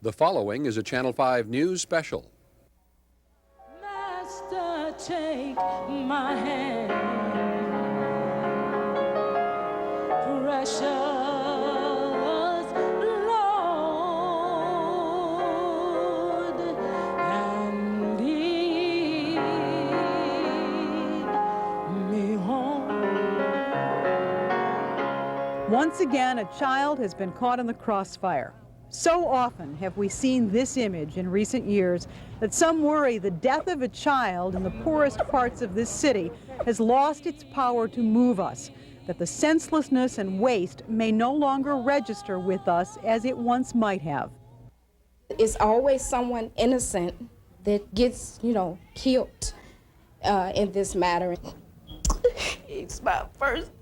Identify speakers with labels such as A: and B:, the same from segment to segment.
A: The following is a Channel 5 News special.
B: Master, take my hand, precious Lord, and lead me home.
C: Once again, a child has been caught in the crossfire. So often have we seen this image in recent years that some worry the death of a child in the poorest parts of this city has lost its power to move us, that the senselessness and waste may no longer register with us as it once might have.
D: It's always someone innocent that gets, killed in this matter. He's my first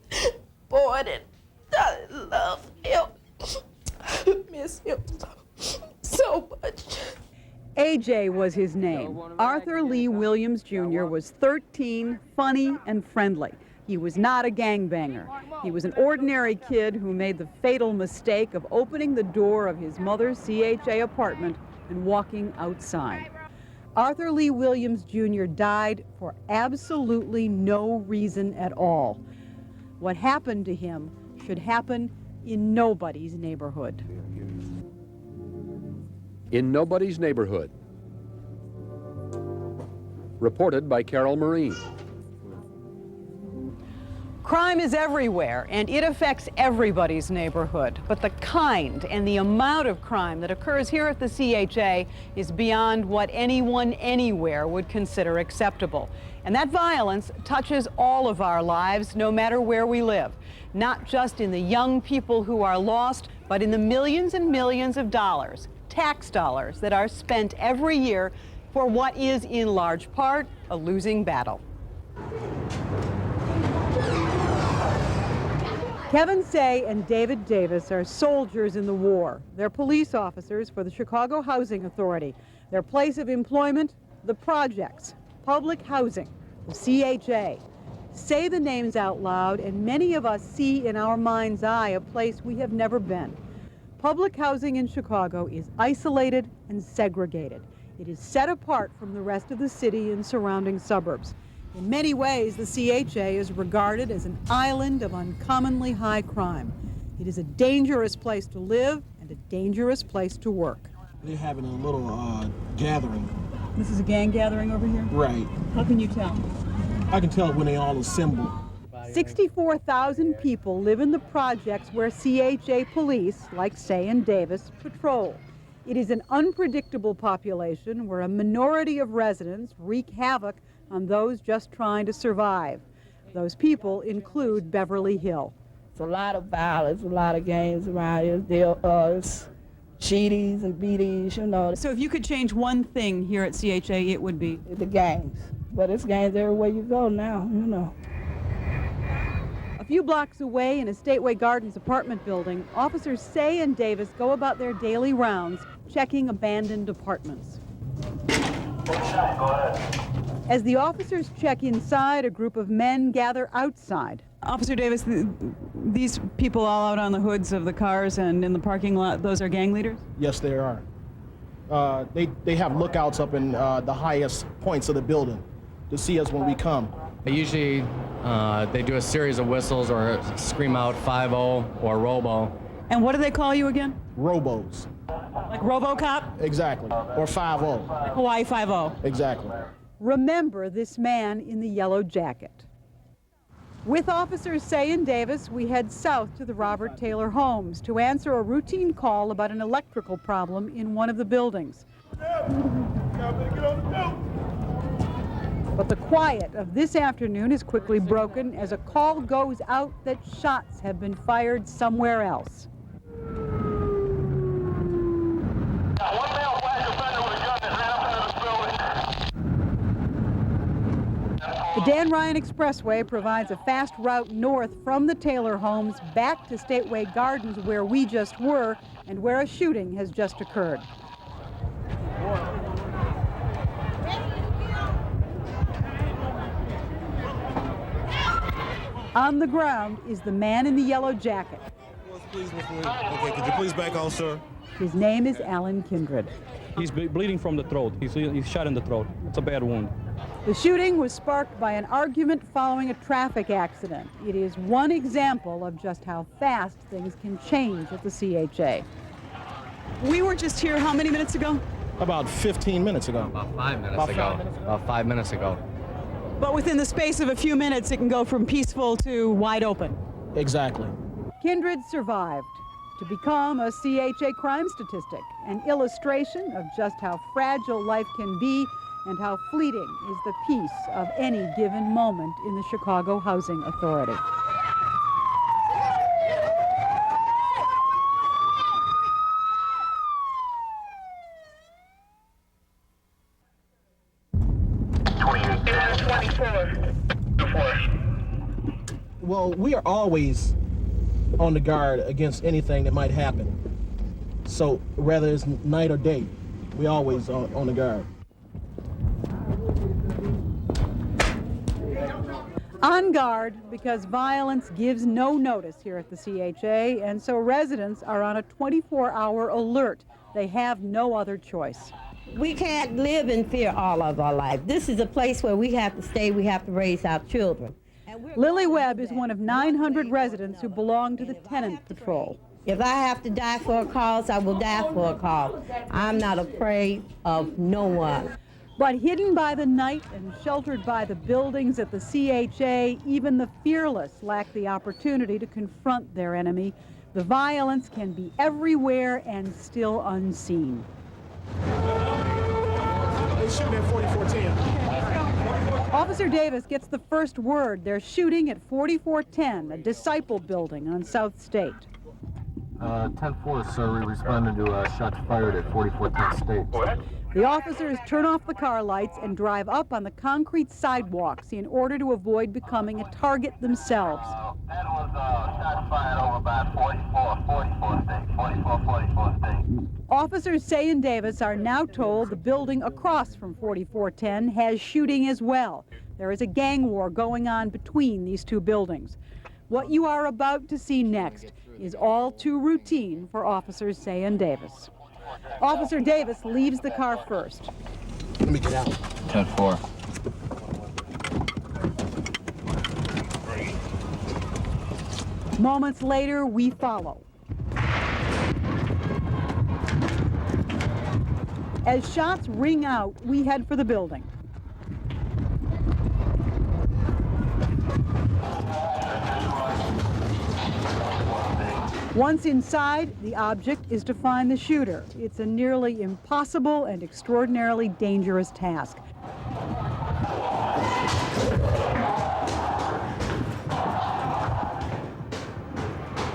D: boy and I love him. Miss him so much.
C: AJ was his name. Arthur Lee Williams Jr. was 13, funny, and friendly. He was not a gangbanger. He was an ordinary kid who made the fatal mistake of opening the door of his mother's CHA apartment and walking outside. Arthur Lee Williams Jr. died for absolutely no reason at all. What happened to him should happen in nobody's neighborhood.
A: In Nobody's Neighborhood. Reported by Carol Marine.
C: Crime is everywhere, and it affects everybody's neighborhood. But the kind and the amount of crime that occurs here at the CHA is beyond what anyone anywhere would consider acceptable. And that violence touches all of our lives, no matter where we live. Not just in the young people who are lost, but in the millions and millions of dollars, tax dollars, that are spent every year for what is, in large part, a losing battle. Kevin Say and David Davis are soldiers in the war. They're police officers for the Chicago Housing Authority. Their place of employment, the projects, public housing, the CHA. Say the names out loud, and many of us see in our mind's eye a place we have never been. Public housing in Chicago is isolated and segregated. It is set apart from the rest of the city and surrounding suburbs. In many ways, the CHA is regarded as an island of uncommonly high crime. It is a dangerous place to live and a dangerous place to work.
E: They're having a little gathering.
C: This is a gang gathering over here?
E: Right.
C: How can you tell?
E: I can tell when they all assemble.
C: 64,000 people live in the projects where CHA police, like Say and Davis, patrol. It is an unpredictable population where a minority of residents wreak havoc on those just trying to survive. Those people include Beverly Hill.
F: It's a lot of violence, a lot of gangs around here. There's cheaties and beaties,
C: So if you could change one thing here at CHA, it would be?
F: The gangs. But it's gangs everywhere you go now,
C: A few blocks away in a Stateway Gardens apartment building, officers Say and Davis go about their daily rounds, checking abandoned apartments. As the officers check inside, a group of men gather outside. Officer Davis, these people all out on the hoods of the cars and in the parking lot, those are gang leaders?
E: Yes, they are. They have lookouts up in the highest points of the building to see us when we come.
G: Usually they do a series of whistles or scream out 5-0 or Robo.
C: And what do they call you again?
E: Robos.
C: Like RoboCop?
E: Exactly. Or 5-0.
C: Like Hawaii 5-0.
E: Exactly.
C: Remember this man in the yellow jacket. With officers Say and Davis, we head south to the Robert Taylor Homes to answer a routine call about an electrical problem in one of the buildings. But the quiet of this afternoon is quickly broken as a call goes out that shots have been fired somewhere else. The Dan Ryan Expressway provides a fast route north from the Taylor homes back to Stateway Gardens, where we just were and where a shooting has just occurred. On the ground is the man in the yellow jacket.
H: Please, Mr. Lee. Okay, could you please back off, sir?
C: His name is Alan Kindred.
H: He's bleeding from the throat. He's shot in the throat. It's a bad wound.
C: The shooting was sparked by an argument following a traffic accident. It is one example of just how fast things can change at the CHA.
I: We were just here how many minutes ago?
E: About 15 minutes ago.
G: About 5 minutes
E: About
G: ago.
E: 5 minutes ago.
G: About 5 minutes ago.
I: But within the space of a few minutes, it can go from peaceful to wide open.
E: Exactly.
C: Kindred survived to become a CHA crime statistic, an illustration of just how fragile life can be and how fleeting is the peace of any given moment in the Chicago Housing Authority.
E: Well, we are always on the guard against anything that might happen. So whether it's night or day, we always on the guard.
C: On guard because violence gives no notice here at the CHA, and so residents are on a 24-hour alert. They have no other choice.
J: We can't live in fear all of our life. This is a place where we have to stay, we have to raise our children.
C: Lily Webb is one of 900 residents who belong to the Tenant Patrol.
J: If I have to die for a cause, I will die for a cause. I'm not afraid of no one.
C: But hidden by the night and sheltered by the buildings at the CHA, even the fearless lack the opportunity to confront their enemy. The violence can be everywhere and still unseen.
E: They shooting at 4410.
C: Officer Davis gets the first word. They're shooting at 4410, a Disciple building on South State.
K: 10-4, sir. We responded to shots fired at 4410 State.
C: The officers turn off the car lights and drive up on the concrete sidewalks in order to avoid becoming a target themselves.
K: That was shots fired over by 44 State.
C: Officers Say and Davis are now told the building across from 4410 has shooting as well. There is a gang war going on between these two buildings. What you are about to see next is all too routine for Officers Say and Davis. Officer Davis leaves the car first.
E: Let me get out.
K: 10-4.
C: Moments later, we follow. As shots ring out, we head for the building. Once inside, the object is to find the shooter. It's a nearly impossible and extraordinarily dangerous task.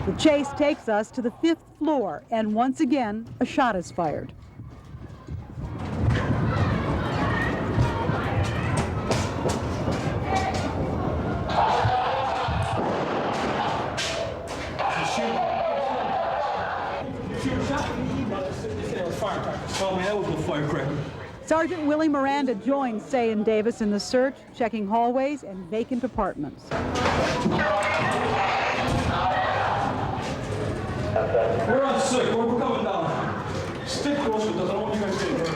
C: The chase takes us to the 5th floor, and once again, a shot is fired.
H: Oh man, that was a firecracker.
C: Sergeant Willie Miranda joins Say and Davis in the search, checking hallways and vacant apartments.
H: We're on 6. We're coming down. Stick close with us. I don't want you guys getting hurt.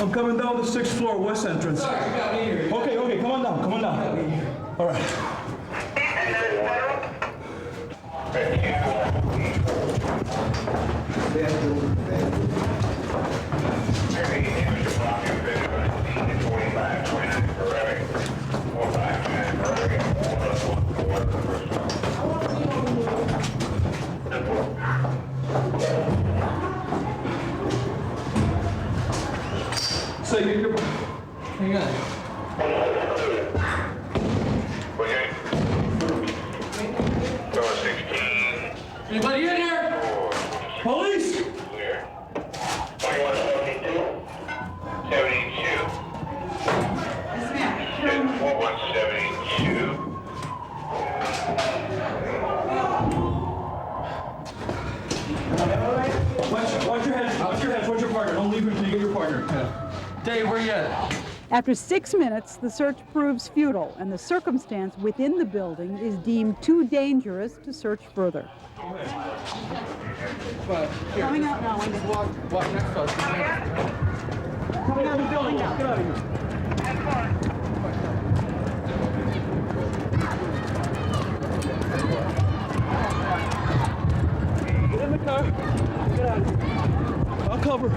H: I'm coming down the 6th floor, west entrance. Okay, come on down, All right. So you're hang on.
K: Okay. Door 16.
H: Anybody in here? Police?
K: Clear. 2172. 72. Yes, ma'am. 4172.
H: Watch your head. Watch your partner. Don't leave him until you get your partner. Dave, where you at?
C: After 6 minutes, the search proves futile, and the circumstance within the building is deemed too dangerous to search further. Coming out now, Wendy.
G: Walk next to us.
C: Coming out of the building now. Get out of here.
H: Get in the car. Get out of here. I'll cover.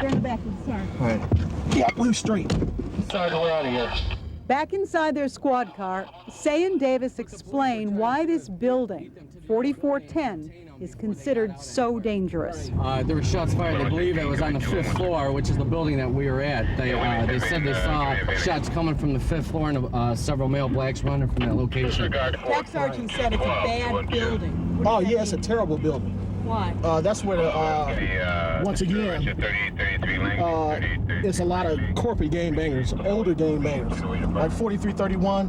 C: Turn back inside.
E: All right. Yeah, move straight.
K: Sorry, we're out of here.
C: Back inside their squad car, Say and Davis explain why this building, 4410, is considered so dangerous.
G: There were shots fired. They believe it was on the 5th floor, which is the building that we were at. They said they saw shots coming from the 5th floor and several male blacks running from that location.
I: Jack Sargent said it's a bad building.
E: Oh, yeah, it's a terrible building.
I: Why?
E: That's where once again, it's a lot of corporate game bangers, older game bangers, like 4331,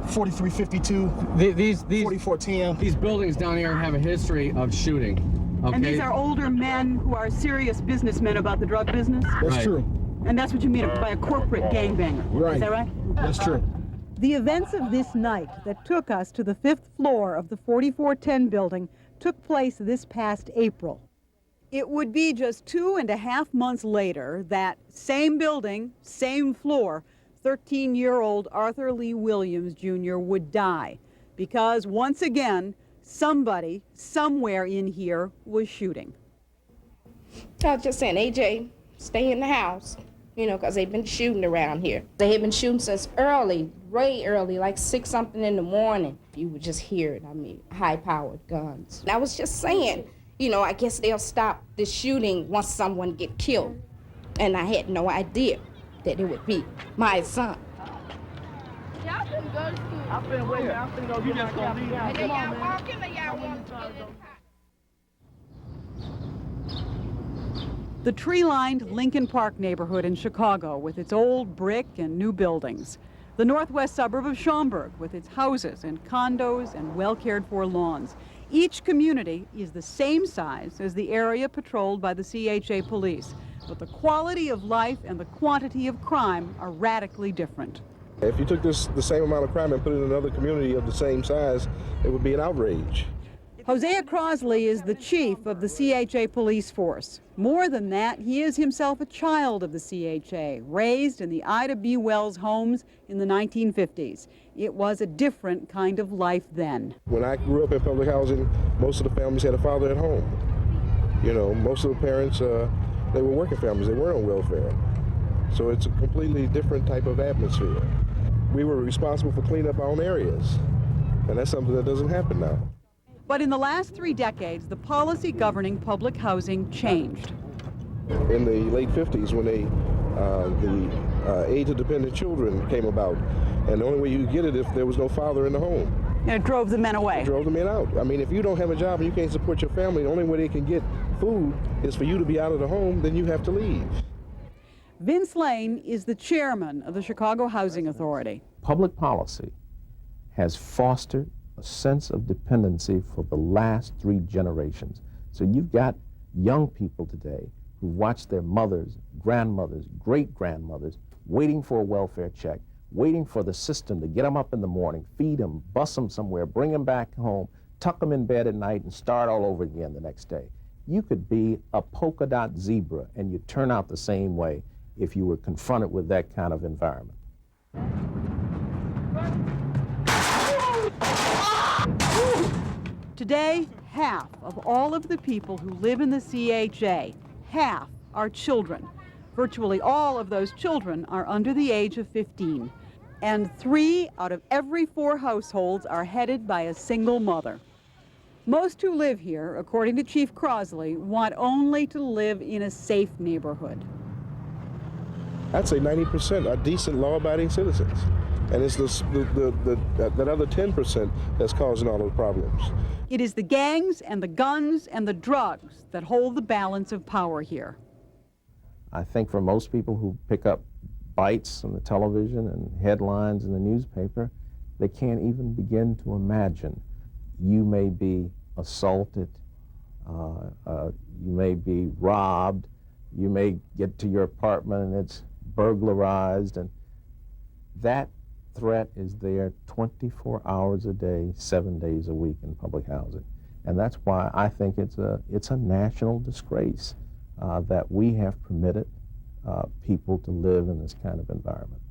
E: 4352, 4410.
G: These buildings down here have a history of shooting. Okay?
I: And these are older men who are serious businessmen about the drug business?
E: That's
G: Right.
E: true.
I: And that's what you mean by a corporate gangbanger.
E: Right.
I: Is that right?
E: That's true.
C: The events of this night that took us to the 5th floor of the 4410 building took place this past April. It would be just 2.5 months later that same building, same floor, 13-year-old Arthur Lee Williams Jr. would die because once again, somebody, somewhere in here was shooting.
D: I was just saying, AJ, stay in the house, you know, because they've been shooting around here. They have been shooting since early, way early, like 6-something in the morning. You would just hear it, I mean, high-powered guns. And I was just saying, you know, I guess they'll stop the shooting once someone get killed. And I had no idea that it would be my son.
F: Y'all finna go to school. I'm finna wait. I'm finna go get my copy. And then y'all walking or y'all want to get in the car?
C: The tree-lined Lincoln Park neighborhood in Chicago with its old brick and new buildings. The northwest suburb of Schaumburg with its houses and condos and well-cared-for lawns. Each community is the same size as the area patrolled by the CHA police, but the quality of life and the quantity of crime are radically different.
L: If you took the same amount of crime and put it in another community of the same size, it would be an outrage.
C: Hosea Crosley is the chief of the CHA police force. More than that, he is himself a child of the CHA, raised in the Ida B. Wells homes in the 1950s. It was a different kind of life then.
L: When I grew up in public housing, most of the families had a father at home. You know, most of the parents, they were working families, they weren't on welfare. So it's a completely different type of atmosphere. We were responsible for cleaning up our own areas, and that's something that doesn't happen now.
C: But in the last 3 decades, the policy governing public housing changed.
L: In the late 50s, when the age of dependent children came about, and the only way you could get it if there was no father in the home.
I: And it drove the men away.
L: It drove the men out. I mean, if you don't have a job and you can't support your family, the only way they can get food is for you to be out of the home, then you have to leave.
C: Vince Lane is the chairman of the Chicago Housing Authority.
K: Public policy has fostered a sense of dependency for the last 3 generations. So you've got young people today who watch their mothers, grandmothers, great-grandmothers waiting for a welfare check, waiting for the system to get them up in the morning, feed them, bus them somewhere, bring them back home, tuck them in bed at night, and start all over again the next day. You could be a polka dot zebra and you'd turn out the same way if you were confronted with that kind of environment.
C: Today, half of all of the people who live in the CHA, half are children. Virtually all of those children are under the age of 15. And 3 out of every 4 households are headed by a single mother. Most who live here, according to Chief Crosley, want only to live in a safe neighborhood.
L: I'd say 90% are decent, law-abiding citizens. And it's that other 10% that's causing all those problems.
C: It is the gangs and the guns and the drugs that hold the balance of power here.
K: I think for most people who pick up bites on the television and headlines in the newspaper, they can't even begin to imagine you may be assaulted, you may be robbed, you may get to your apartment and it's burglarized, and that threat is there 24 hours a day, 7 days a week in public housing. And that's why I think it's a national disgrace that we have permitted people to live in this kind of environment.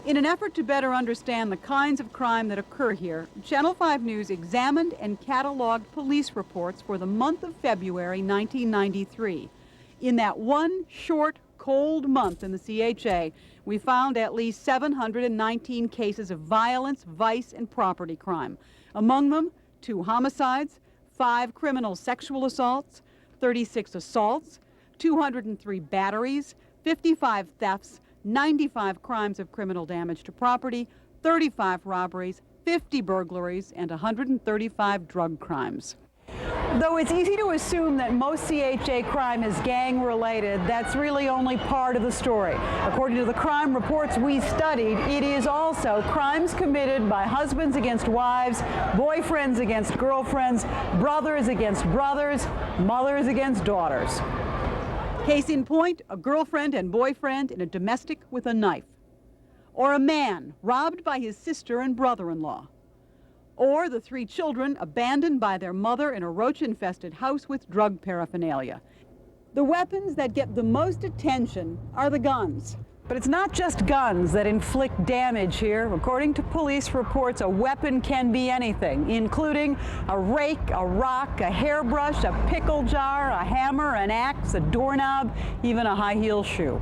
C: In an effort to better understand the kinds of crime that occur here, Channel 5 News examined and cataloged police reports for the month of February 1993. In that one short, cold month in the CHA, we found at least 719 cases of violence, vice, and property crime. Among them, 2 homicides, 5 criminal sexual assaults, 36 assaults, 203 batteries, 55 thefts, 95 crimes of criminal damage to property, 35 robberies, 50 burglaries, and 135 drug crimes.
I: Though it's easy to assume that most CHA crime is gang-related, that's really only part of the story. According to the crime reports we studied, it is also crimes committed by husbands against wives, boyfriends against girlfriends, brothers against brothers, mothers against daughters.
C: Case in point, a girlfriend and boyfriend in a domestic with a knife. Or a man robbed by his sister and brother-in-law. Or the 3 children abandoned by their mother in a roach-infested house with drug paraphernalia. The weapons that get the most attention are the guns.
I: But it's not just guns that inflict damage here. According to police reports, a weapon can be anything, including a rake, a rock, a hairbrush, a pickle jar, a hammer, an axe, a doorknob, even a high-heel shoe.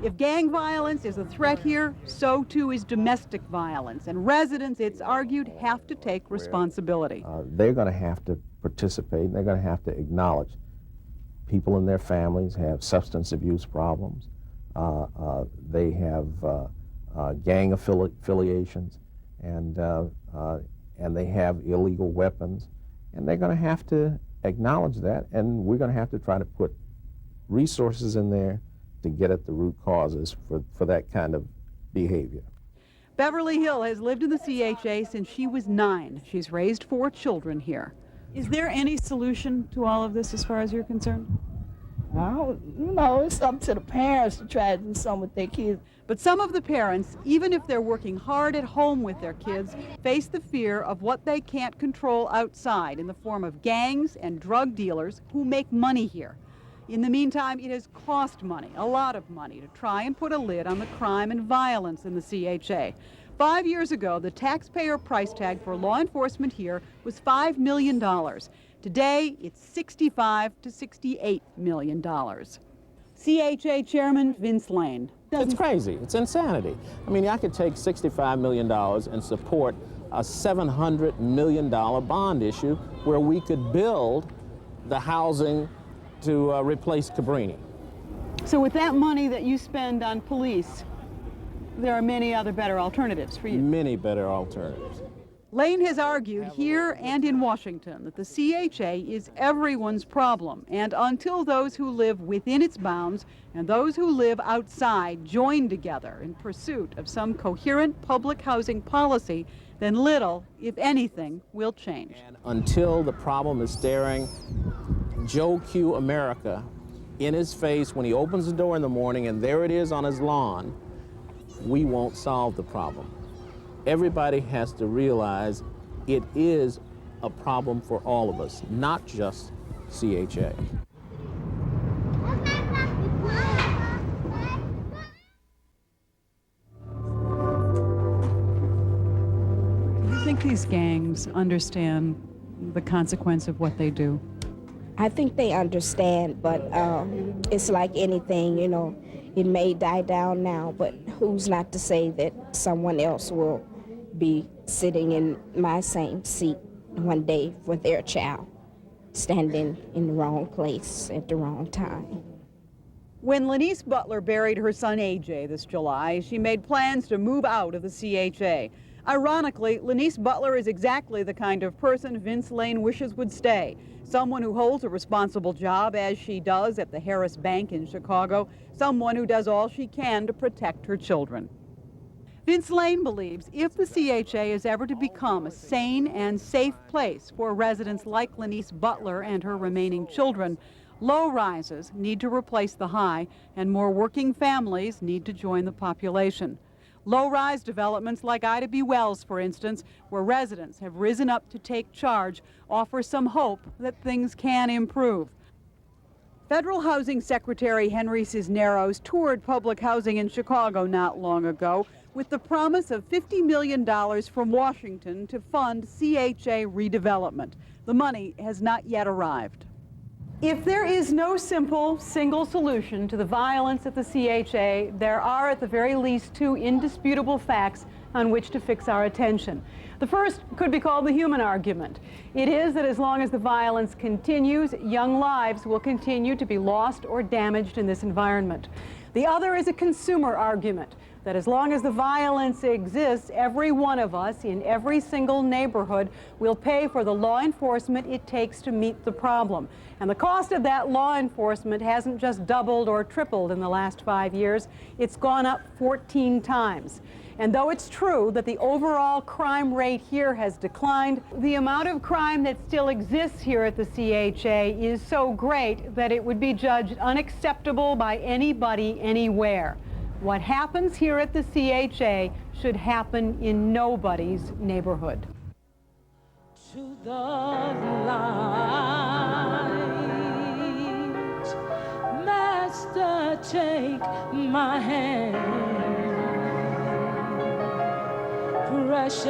C: If gang violence is a threat here, so too is domestic violence, and residents, it's argued, have to take responsibility.
K: They're going to have to participate, and they're going to have to acknowledge people in their families have substance abuse problems. They have gang affiliations, and they have illegal weapons, and they're going to have to acknowledge that, and we're going to have to try to put resources in there to get at the root causes for that kind of behavior.
C: Beverly Hill has lived in the CHA since she was 9. She's raised 4 children here.
I: Is there any solution to all of this as far as you're concerned?
M: Well, you know, it's up to the parents to try to do something with their kids.
C: But some of the parents, even if they're working hard at home with their kids, face the fear of what they can't control outside in the form of gangs and drug dealers who make money here. In the meantime, it has cost money, a lot of money, to try and put a lid on the crime and violence in the CHA. 5 years ago, the taxpayer price tag for law enforcement here was $5 million. Today, it's $65 to $68 million. CHA Chairman Vince Lane.
N: It's crazy. It's insanity. I mean, I could take $65 million and support a $700 million bond issue where we could build the housing to replace Cabrini.
I: So with that money that you spend on police, there are many other better alternatives for you.
N: Many better alternatives.
C: Lane has argued here and in Washington that the CHA is everyone's problem, and until those who live within its bounds and those who live outside join together in pursuit of some coherent public housing policy, then little, if anything, will change.
N: And until the problem is staring Joe Q. America in his face when he opens the door in the morning and there it is on his lawn, we won't solve the problem. Everybody has to realize it is a problem for all of us, not just CHA.
I: Do you think these gangs understand the consequence of what they do?
D: I think they understand, but it's like anything, you know, it may die down now, but who's not to say that someone else will be sitting in my same seat one day with their child, standing in the wrong place at the wrong time.
C: When Lanice Butler buried her son AJ this July, she made plans to move out of the CHA. Ironically, Lanice Butler is exactly the kind of person Vince Lane wishes would stay. Someone who holds a responsible job, as she does at the Harris Bank in Chicago. Someone who does all she can to protect her children. Vince Lane believes if the CHA is ever to become a sane and safe place for residents like Lanice Butler and her remaining children, low rises need to replace the high, and more working families need to join the population. Low-rise developments like Ida B. Wells, for instance, where residents have risen up to take charge, offer some hope that things can improve. Federal Housing Secretary Henry Cisneros toured public housing in Chicago not long ago with the promise of $50 million from Washington to fund CHA redevelopment. The money has not yet arrived. If there is no simple, single solution to the violence at the CHA, there are at the very least two indisputable facts on which to fix our attention. The first could be called the human argument. It is that as long as the violence continues, young lives will continue to be lost or damaged in this environment. The other is a consumer argument, that as long as the violence exists, every one of us in every single neighborhood will pay for the law enforcement it takes to meet the problem. And the cost of that law enforcement hasn't just doubled or tripled in the last 5 years, it's gone up 14 times. And though it's true that the overall crime rate here has declined, the amount of crime that still exists here at the CHA is so great that it would be judged unacceptable by anybody anywhere. What happens here at the CHA should happen in nobody's neighborhood.
B: To the light, Master, take my hand. Precious